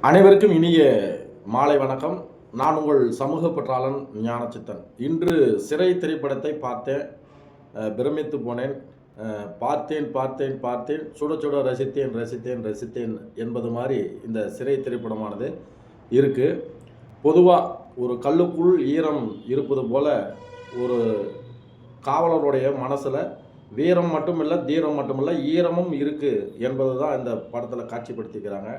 அனைவருக்கும் இனிய மாலை வணக்கம். நான் உங்கள் சமூக பற்றாளன் ஞானச்சித்தன். இன்று சிறை திரைப்படத்தை பார்த்தேன். பிரமித்து போனேன். பார்த்தேன் பார்த்தேன் பார்த்தேன், சுட சுட ரசித்தேன் ரசித்தேன் ரசித்தேன் என்பது மாதிரி இந்த சிறை திரைப்படமானது இருக்குது. பொதுவாக ஒரு கல்லுக்குள் ஈரம் இருப்பது போல ஒரு காவலருடைய மனசில் வீரம் மட்டும் இல்லை, தீரம் மட்டும் இல்லை, ஈரமும் இருக்குது என்பது தான் இந்த படத்தில் காட்சிப்படுத்திக்கிறாங்க.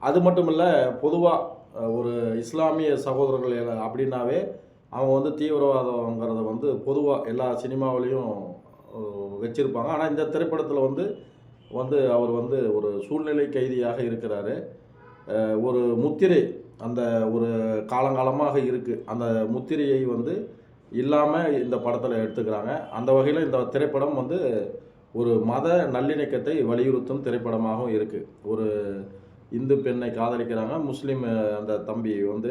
அது மட்டும் இல்லை, பொதுவாக ஒரு இஸ்லாமிய சகோதரர்கள் அப்படின்னாவே அவங்க வந்து தீவிரவாதங்கிறத வந்து பொதுவாக எல்லா சினிமாவிலையும் வச்சுருப்பாங்க. ஆனால் இந்த திரைப்படத்தில் வந்து வந்து அவர் வந்து ஒரு சூழ்நிலை கைதியாக இருக்கிறாரு. ஒரு முத்திரை அந்த ஒரு காலங்காலமாக இருக்குது. அந்த முத்திரையை வந்து இல்லாமல் இந்த படத்தில் எடுத்துக்கிறாங்க. அந்த வகையில் இந்த திரைப்படம் வந்து ஒரு மத நல்லிணக்கத்தை வலியுறுத்தும் திரைப்படமாகவும் இருக்குது. ஒரு இந்து பெண்ணை காதலிக்கிறாங்க. முஸ்லீம் அந்த தம்பி வந்து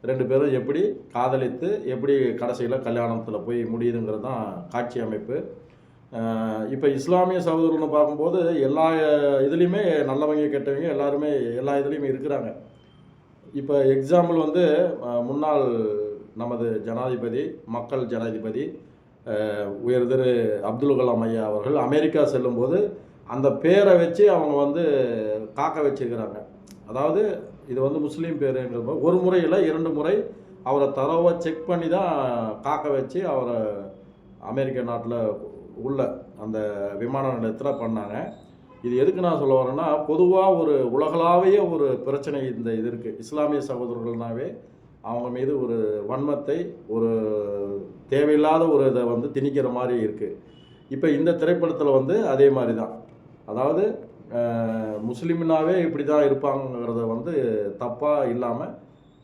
2 பேரும் எப்படி காதலித்து எப்படி கடைசியில் கல்யாணத்தில் போய் முடியுதுங்கிறது தான் காட்சி அமைப்பு. இப்போ இஸ்லாமிய சகோதரர்னு பார்க்கும்போது எல்லா இதுலேயுமே நல்லவங்க கெட்டவங்க எல்லாருமே எல்லா இதுலேயுமே இருக்கிறாங்க. இப்போ எக்ஸாம்பிள் வந்து முன்னாள் நமது ஜனாதிபதி, மக்கள் ஜனாதிபதி உயர் திரு அப்துல் கலாம் ஐயா அவர்கள் அமெரிக்கா செல்லும்போது அந்த பேரை வச்சு அவங்க வந்து காக்க வச்சுருக்கிறாங்க. அதாவது இது வந்து முஸ்லீம் பேருங்கிற ஒரு முறை இல்லை 2 முறை அவரை தரவாக செக் பண்ணி தான் காக்க வச்சு அவரை அமெரிக்க நாட்டில் உள்ள அந்த விமான நிலையத்தில் பண்ணாங்க. இது எதுக்கு நான் சொல்ல வரேன்னா, பொதுவாக ஒரு உலகளாவிய ஒரு பிரச்சனை இந்த இது இருக்குது. இஸ்லாமிய சகோதரர்கள்னாவே அவங்க மீது ஒரு வன்மத்தை, ஒரு தேவையில்லாத ஒரு இதை வந்து திணிக்கிற மாதிரி இருக்குது. இப்போ இந்த திரைப்படத்தில் வந்து அதே மாதிரி தான். அதாவது முஸ்லீம்னாவே இப்படி தான் இருப்பாங்கிறத வந்து தப்பாக இல்லாமல்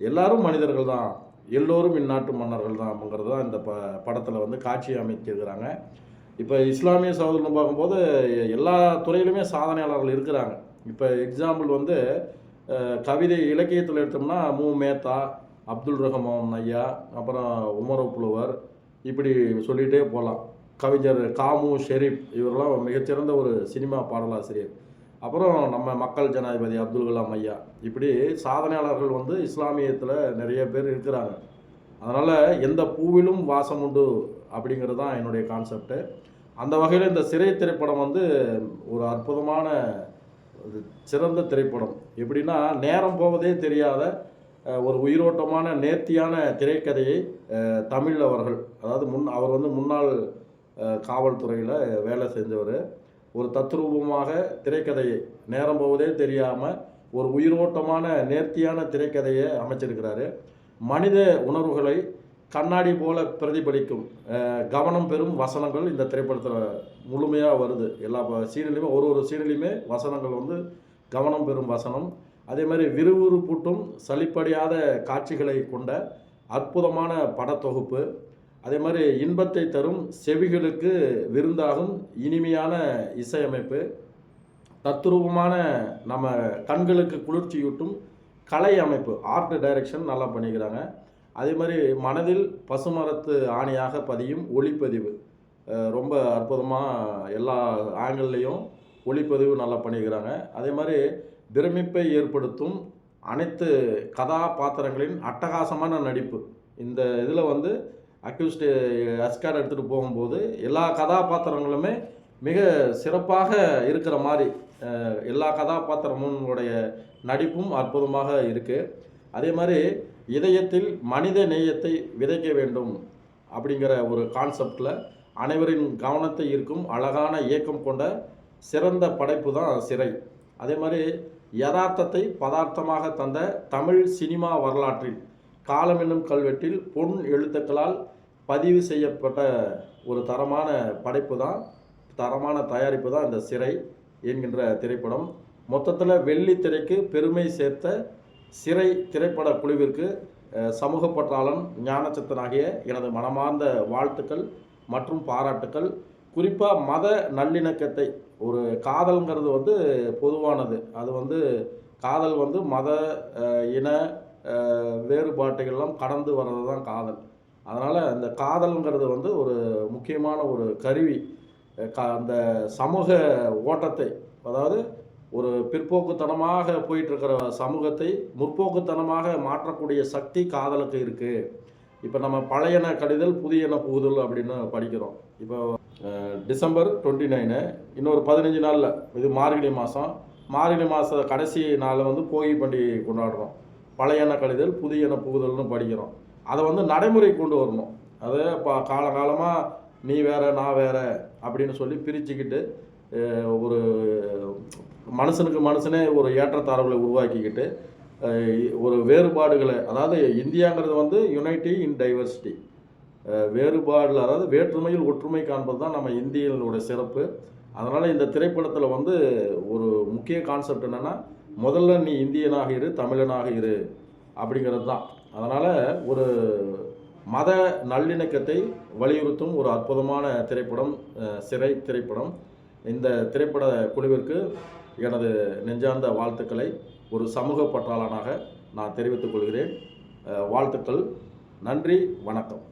எல்லாரும் மனிதர்கள் தான், எல்லோரும் இந்நாட்டு மன்னர்கள் தான் அப்படிங்கிறது தான் இந்த படத்தில் வந்து காட்சி அமைச்சிருக்கிறாங்க. இப்போ இஸ்லாமிய சகோதரன் பார்க்கும்போது எல்லா துறையிலுமே சாதனையாளர்கள் இருக்கிறாங்க. இப்போ எக்ஸாம்பிள் வந்து கவிதை இலக்கியத்தில் எடுத்தோம்னா மேத்தா, அப்துல் ரஹ்மான் ஐயா, அப்புறம் உமர் புலவர், இப்படி சொல்லிகிட்டே போகலாம். கவிஞர் காமு ஷெரீப் இவரெல்லாம் மிகச்சிறந்த ஒரு சினிமா பாடலாசிரியர். அப்புறம் நம்ம மக்கள் ஜனாதிபதி அப்துல் கலாம் ஐயா, இப்படி சாதனையாளர்கள் வந்து இஸ்லாமியத்தில் நிறைய பேர் இருக்கிறாங்க. அதனால் எந்த பூவிலும் வாசம் உண்டு அப்படிங்கிறது தான் என்னுடைய கான்செப்டு. அந்த வகையில் இந்த சிறை திரைப்படம் வந்து ஒரு அற்புதமான சிறந்த திரைப்படம். எப்படின்னா, நேரம் போவதே தெரியாத ஒரு உயிரோட்டமான நேர்த்தியான திரைக்கதையை தமிழ் அவர்கள், அதாவது அவர் வந்து முன்னாள் காவல்துறையில் வேலை செஞ்சவர், ஒரு தத்ரூபமாக திரைக்கதையை நேரம் போவதே தெரியாமல் ஒரு உயிரோட்டமான நேர்த்தியான திரைக்கதையை அமைச்சிருக்கிறாரு. மனித உணர்வுகளை கண்ணாடி போல பிரதிபலிக்கும் கவனம் பெறும் வசனங்கள் இந்த திரைப்படத்தில் முழுமையாக வருது. எல்லா சீனிலையுமே ஒரு சீனிலையுமே வசனங்கள் வந்து கவனம் பெறும் வசனம். அதே மாதிரி விறுவிறுப்பூட்டும் சலிப்படையாத காட்சிகளை கொண்ட அற்புதமான படத்தொகுப்பு. அதே மாதிரி இன்பத்தை தரும், செவிகளுக்கு விருந்தாகும் இனிமையான இசையமைப்பு, தத்ரூபமான நம்ம கண்களுக்கு குளிர்ச்சியூட்டும் கலை அமைப்பு, ஆர்ட் டைரக்ஷன் நல்லா பண்ணிக்கிறாங்க. அதே மாதிரி மனதில் பசுமரத்து ஆணியாக பதியும் ஒளிப்பதிவு, ரொம்ப அற்புதமாக எல்லா ஆங்கிள்லேயும் ஒளிப்பதிவு நல்லா பண்ணிக்கிறாங்க. அதே மாதிரி பிரமிப்பை ஏற்படுத்தும் அனைத்து கதாபாத்திரங்களின் அட்டகாசமான நடிப்பு. இந்த இதில் வந்து அக்யூஸ்டு அஸ்கார் எடுத்துகிட்டு போகும்போது எல்லா கதாபாத்திரங்களுமே மிக சிறப்பாக இருக்கிற மாதிரி எல்லா கதாபாத்திரமுடைய நடிப்பும் அற்புதமாக இருக்குது. அதே மாதிரி இதயத்தில் மனித நேயத்தை விதைக்க வேண்டும் அப்படிங்கிற ஒரு கான்செப்டில் அனைவரின் கவனத்தை ஈர்க்கும் அழகான இயக்கம் கொண்ட சிறந்த படைப்பு தான் சிறை. அதே மாதிரி யதார்த்தத்தை பதார்த்தமாக தந்த தமிழ் சினிமா வரலாற்றில் காலம் என்னும் கல்வெட்டில் பொன் எழுத்துக்களால் பதிவு செய்யப்பட்ட ஒரு தரமான படைப்பு தான், தரமான தயாரிப்பு தான் இந்த சிறை என்கின்ற திரைப்படம். மொத்தத்தில் வெள்ளி திரைக்கு பெருமை சேர்த்த சிறை திரைப்பட குழுவிற்கு சமூக பற்றாளன் ஞானச்சித்தனாகிய எனது மனமார்ந்த வாழ்த்துக்கள் மற்றும் பாராட்டுக்கள். குறிப்பாக மத நல்லிணக்கத்தை, ஒரு காதல்ங்கிறது வந்து பொதுவானது. அது வந்து காதல் வந்து மத இன வேறுபாட்டுகள்லாம் கடந்து வர்றது தான் காதல். அதனால் இந்த காதல்ங்கிறது வந்து ஒரு முக்கியமான ஒரு கருவி. அந்த சமூக ஓட்டத்தை, அதாவது ஒரு பிற்போக்குத்தனமாக போயிட்டுருக்கிற சமூகத்தை முற்போக்குத்தனமாக மாற்றக்கூடிய சக்தி காதலுக்கு இருக்குது. இப்போ நம்ம பழையன கழிதல் புதியன புகுதல் அப்படின்னு படிக்கிறோம். இப்போ டிசம்பர் 29 இன்னொரு 15 நாளில் இது மார்கழி மாதம். மார்கழி மாத கடைசி நாளில் வந்து போகி பண்டிகை கொண்டாடுறோம். பழையன கழிதல் புதியன புகுதல்னு படிக்கிறோம். அதை வந்து நடைமுறை கொண்டு வரணும். அதை காலகாலமாக நீ வேற நான் வேற அப்படின்னு சொல்லி பிரிச்சுக்கிட்டு ஒரு மனுஷனுக்கு மனுஷனே ஒரு ஏற்றத்தாழ்வுகளை உருவாக்கிக்கிட்டு ஒரு வேறுபாடுகளை, அதாவது இந்தியாங்கிறது வந்து யுனைட்டி இன் டைவர்சிட்டி, வேறுபாடில் அதாவது வேற்றுமையில் ஒற்றுமை காண்பது தான் நம்ம இந்தியர்களுடைய சிறப்பு. அதனால் இந்த திரைப்படத்தில் வந்து ஒரு முக்கிய கான்செப்ட் என்னென்னா, முதல்ல நீ இந்தியனாக இரு, தமிழனாக இரு அப்படிங்கிறது தான். அதனால் ஒரு மத நல்லிணக்கத்தை வலியுறுத்தும் ஒரு அற்புதமான திரைப்படம் சிறை திரைப்படம். இந்த திரைப்பட குழுவிற்கு எனது நெஞ்சார்ந்த வாழ்த்துக்களை ஒரு சமூக பற்றாளனாக நான் தெரிவித்துக் கொள்கிறேன். வாழ்த்துக்கள். நன்றி, வணக்கம்.